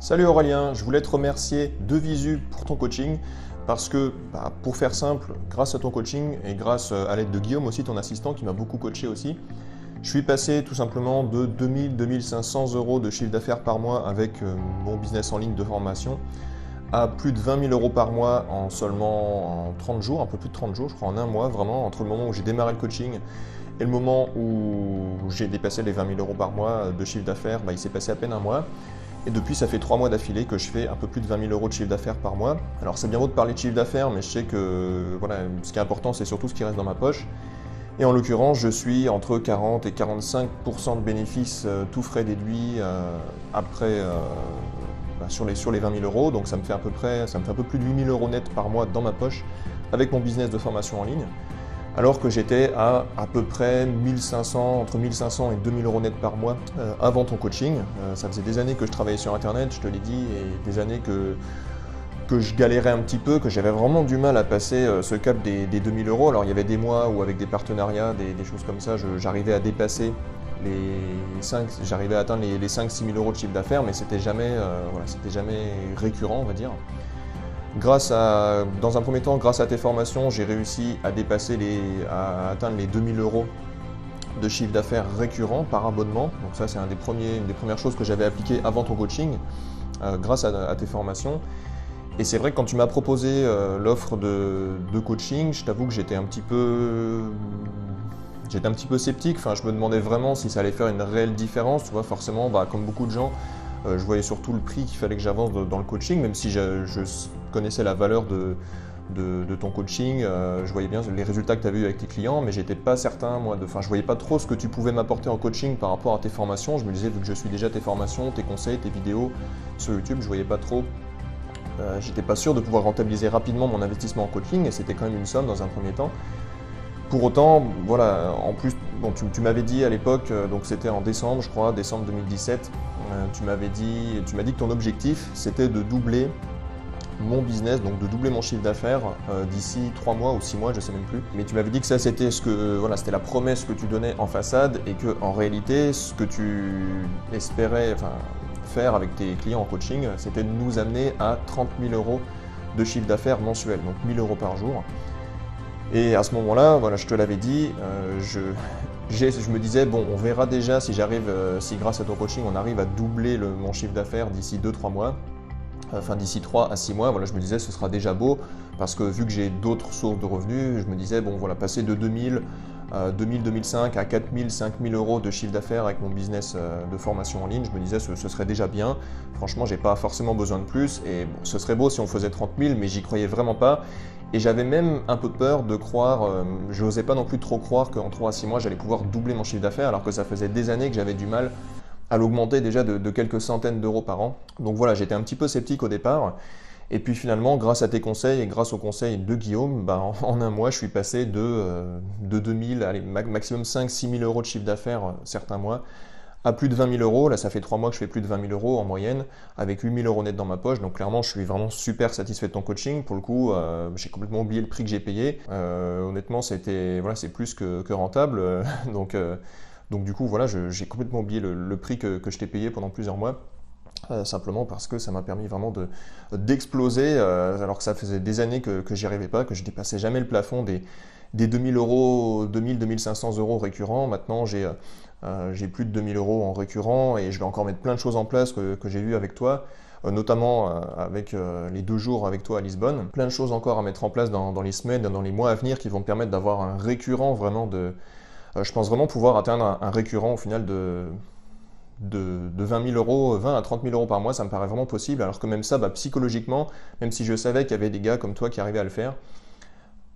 Salut Aurélien, je voulais te remercier de visu pour ton coaching parce que, pour faire simple, grâce à ton coaching et grâce à l'aide de Guillaume aussi, ton assistant qui m'a beaucoup coaché aussi, je suis passé tout simplement de 2000-2500 euros de chiffre d'affaires par mois avec mon business en ligne de formation à plus de 20 000 euros par mois en seulement en 30 jours, un peu plus de 30 jours, je crois en un mois vraiment, entre le moment où j'ai démarré le coaching et le moment où j'ai dépassé les 20 000 euros par mois de chiffre d'affaires, il s'est passé à peine un mois. Et depuis, ça fait 3 mois d'affilée que je fais un peu plus de 20 000 euros de chiffre d'affaires par mois. Alors c'est bien beau de parler de chiffre d'affaires, mais je sais que voilà, ce qui est important, c'est surtout ce qui reste dans ma poche. Et en l'occurrence, je suis entre 40 et 45% de bénéfices, tout frais déduits, après sur les 20 000 euros. Donc ça me fait un peu plus de 8 000 euros net par mois dans ma poche avec mon business de formation en ligne. Alors que j'étais à peu près 1500, entre 1500 et 2000 euros net par mois avant ton coaching. Ça faisait des années que je travaillais sur Internet, je te l'ai dit, et des années que je galérais un petit peu, que j'avais vraiment du mal à passer ce cap des 2000 euros. Alors il y avait des mois où avec des partenariats, des choses comme ça, j'arrivais à dépasser j'arrivais à atteindre les 5-6 000 euros de chiffre d'affaires, mais c'était jamais récurrent, on va dire. Dans un premier temps, grâce à tes formations, j'ai réussi à à atteindre les 2000 euros de chiffre d'affaires récurrent par abonnement. Donc ça, c'est une des premières choses que j'avais appliquées avant ton coaching, grâce à tes formations. Et c'est vrai que quand tu m'as proposé l'offre de coaching, je t'avoue que j'étais un petit peu sceptique. Enfin, je me demandais vraiment si ça allait faire une réelle différence. Tu vois, forcément, comme beaucoup de gens, je voyais surtout le prix qu'il fallait que j'avance dans le coaching, même si je connaissais la valeur de ton coaching, je voyais bien les résultats que tu as vus avec tes clients, mais j'étais pas certain, je voyais pas trop ce que tu pouvais m'apporter en coaching par rapport à tes formations. Je me disais, vu que je suis déjà tes formations, tes conseils, tes vidéos sur YouTube, je voyais pas trop. J'étais pas sûr de pouvoir rentabiliser rapidement mon investissement en coaching, et c'était quand même une somme dans un premier temps. Pour autant, voilà, en plus, bon, tu m'avais dit à l'époque, donc c'était en décembre, je crois, décembre 2017, tu m'as dit que ton objectif, c'était de doubler mon business, donc de doubler mon chiffre d'affaires d'ici 3 mois ou 6 mois, je ne sais même plus. Mais tu m'avais dit que ça, c'était c'était la promesse que tu donnais en façade, et que en réalité, ce que tu espérais faire avec tes clients en coaching, c'était de nous amener à 30 000 euros de chiffre d'affaires mensuel, donc 1 000 euros par jour. Et à ce moment-là, voilà, je te l'avais dit, je me disais, bon, on verra déjà si grâce à ton coaching, on arrive à doubler mon chiffre d'affaires d'ici 2-3 mois, d'ici 3 à 6 mois. Voilà, je me disais, ce sera déjà beau, parce que vu que j'ai d'autres sources de revenus, je me disais, bon, voilà, passer de 2000, 2005 à 4000, 5000 euros de chiffre d'affaires avec mon business de formation en ligne, je me disais, ce serait déjà bien. Franchement, j'ai pas forcément besoin de plus, et bon, ce serait beau si on faisait 30 000, mais j'y croyais vraiment pas. Et j'avais même un peu peur de croire, je n'osais pas non plus trop croire qu'en 3 à 6 mois, j'allais pouvoir doubler mon chiffre d'affaires, alors que ça faisait des années que j'avais du mal à l'augmenter déjà de quelques centaines d'euros par an. Donc voilà, j'étais un petit peu sceptique au départ. Et puis finalement, grâce à tes conseils et grâce aux conseils de Guillaume, en un mois, je suis passé de 2000, allez, maximum 5-6 000 euros de chiffre d'affaires certains mois, à plus de 20 000 euros. Là, ça fait 3 mois que je fais plus de 20 000 euros en moyenne, avec 8 000 euros net dans ma poche. Donc clairement, je suis vraiment super satisfait de ton coaching. Pour le coup, j'ai complètement oublié le prix que j'ai payé. Honnêtement, c'est plus que rentable. Donc du coup, voilà, j'ai complètement oublié le prix que je t'ai payé pendant plusieurs mois. Simplement parce que ça m'a permis vraiment d'exploser, alors que ça faisait des années que j'y arrivais pas, que je dépassais jamais le plafond des 2000 euros, 2000-2500 euros récurrents. Maintenant, j'ai plus de 2000 euros en récurrent, et je vais encore mettre plein de choses en place que j'ai vues avec toi, notamment avec les 2 jours avec toi à Lisbonne. Plein de choses encore à mettre en place dans les semaines, dans les mois à venir, qui vont me permettre d'avoir un récurrent vraiment je pense vraiment pouvoir atteindre un récurrent au final de 20 000 euros, 20 à 30 000 euros par mois. Ça me paraît vraiment possible, alors que même ça, psychologiquement, même si je savais qu'il y avait des gars comme toi qui arrivaient à le faire,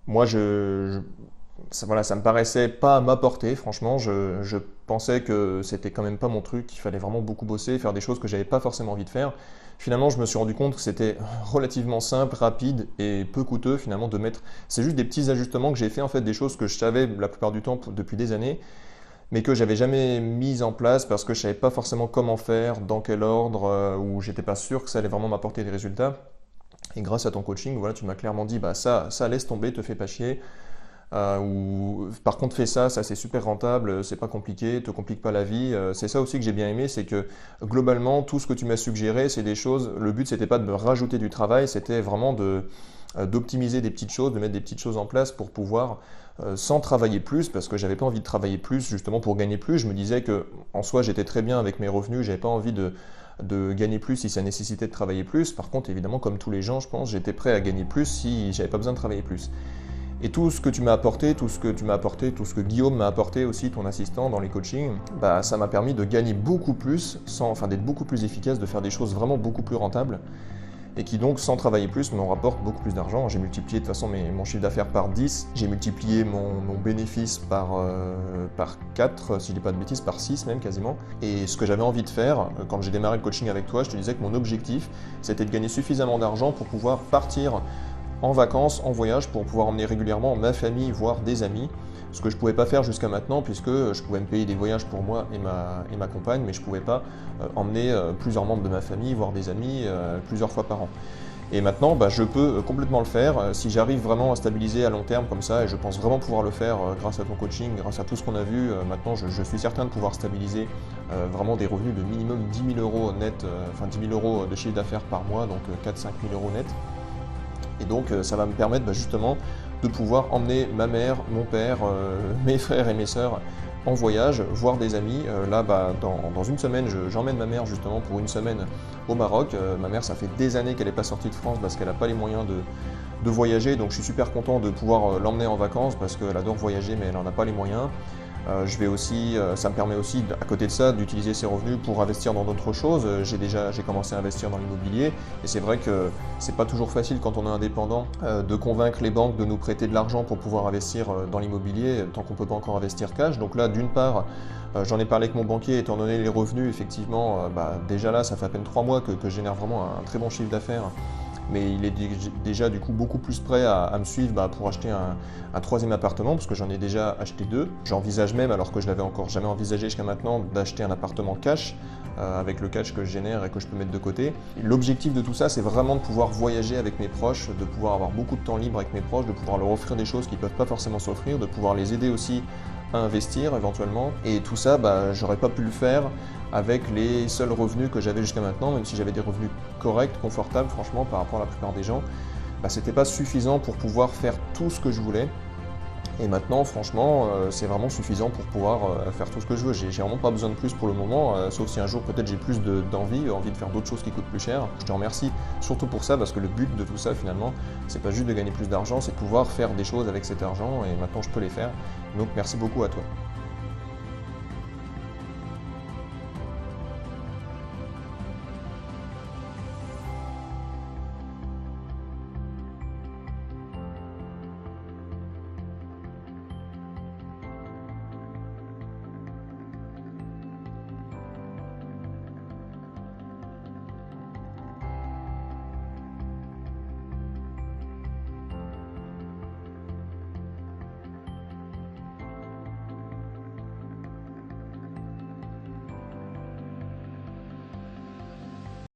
moi, ça me paraissait pas à ma portée, franchement. Je pensais que c'était quand même pas mon truc, qu'il fallait vraiment beaucoup bosser, faire des choses que j'avais pas forcément envie de faire. Finalement, je me suis rendu compte que c'était relativement simple, rapide et peu coûteux finalement de mettre. C'est juste des petits ajustements que j'ai fait, en fait, des choses que je savais la plupart du temps depuis des années, mais que j'avais jamais mis en place parce que je savais pas forcément comment faire, dans quel ordre, ou j'étais pas sûr que ça allait vraiment m'apporter des résultats. Et grâce à ton coaching, voilà, tu m'as clairement dit, ça laisse tomber, te fais pas chier. Par contre fais ça, ça c'est super rentable, c'est pas compliqué, te complique pas la vie. C'est ça aussi que j'ai bien aimé, c'est que globalement tout ce que tu m'as suggéré, c'est des choses, le but c'était pas de me rajouter du travail, c'était vraiment d'optimiser des petites choses, de mettre des petites choses en place pour pouvoir, sans travailler plus, parce que j'avais pas envie de travailler plus justement pour gagner plus. Je me disais que en soi j'étais très bien avec mes revenus, j'avais pas envie de gagner plus si ça nécessitait de travailler plus. Par contre, évidemment, comme tous les gens, je pense, j'étais prêt à gagner plus si j'avais pas besoin de travailler plus. Et tout ce que tu m'as apporté, tout ce que Guillaume m'a apporté aussi, ton assistant dans les coachings, bah, ça m'a permis de gagner beaucoup plus, d'être beaucoup plus efficace, de faire des choses vraiment beaucoup plus rentables, et qui donc, sans travailler plus, me rapportent beaucoup plus d'argent. J'ai multiplié de toute façon mon chiffre d'affaires par 10, j'ai multiplié mon bénéfice par 4, si je dis pas de bêtises, par 6 même quasiment. Et ce que j'avais envie de faire, quand j'ai démarré le coaching avec toi, je te disais que mon objectif, c'était de gagner suffisamment d'argent pour pouvoir partir en vacances, en voyage, pour pouvoir emmener régulièrement ma famille, voire des amis. Ce que je ne pouvais pas faire jusqu'à maintenant, puisque je pouvais me payer des voyages pour moi et ma compagne, mais je ne pouvais pas emmener plusieurs membres de ma famille, voire des amis, plusieurs fois par an. Et maintenant, bah, je peux complètement le faire. Si j'arrive vraiment à stabiliser à long terme comme ça, et je pense vraiment pouvoir le faire grâce à ton coaching, grâce à tout ce qu'on a vu, maintenant je suis certain de pouvoir stabiliser vraiment des revenus de minimum 10 000 euros net, 10 000 euros de chiffre d'affaires par mois, donc 4-5 000 euros net. Et donc ça va me permettre justement de pouvoir emmener ma mère, mon père, mes frères et mes sœurs en voyage, voir des amis. Là, dans une semaine, j'emmène ma mère justement pour une semaine au Maroc. Ma mère, ça fait des années qu'elle n'est pas sortie de France parce qu'elle n'a pas les moyens de voyager. Donc je suis super content de pouvoir l'emmener en vacances parce qu'elle adore voyager mais elle n'en a pas les moyens. Ça me permet aussi, à côté de ça, d'utiliser ces revenus pour investir dans d'autres choses. J'ai commencé à investir dans l'immobilier et c'est vrai que c'est pas toujours facile quand on est indépendant de convaincre les banques de nous prêter de l'argent pour pouvoir investir dans l'immobilier tant qu'on peut pas encore investir cash. Donc là, d'une part, j'en ai parlé avec mon banquier, étant donné les revenus, effectivement, déjà là, ça fait à peine 3 mois que je génère vraiment un très bon chiffre d'affaires. Mais il est déjà du coup beaucoup plus prêt à me suivre pour acheter un troisième appartement, parce que j'en ai déjà acheté 2. J'envisage même, alors que je l'avais encore jamais envisagé jusqu'à maintenant, d'acheter un appartement cash, avec le cash que je génère et que je peux mettre de côté. L'objectif de tout ça, c'est vraiment de pouvoir voyager avec mes proches, de pouvoir avoir beaucoup de temps libre avec mes proches, de pouvoir leur offrir des choses qu'ils ne peuvent pas forcément s'offrir, de pouvoir les aider aussi à investir éventuellement. Et tout ça, j'aurais pas pu le faire avec les seuls revenus que j'avais jusqu'à maintenant, même si j'avais des revenus corrects, confortables, franchement, par rapport à la plupart des gens, c'était pas suffisant pour pouvoir faire tout ce que je voulais. Et maintenant, franchement, c'est vraiment suffisant pour pouvoir faire tout ce que je veux. J'ai vraiment pas besoin de plus pour le moment, sauf si un jour peut-être j'ai plus envie de faire d'autres choses qui coûtent plus cher. Je te remercie surtout pour ça, parce que le but de tout ça, finalement, c'est pas juste de gagner plus d'argent, c'est de pouvoir faire des choses avec cet argent, et maintenant je peux les faire. Donc merci beaucoup à toi.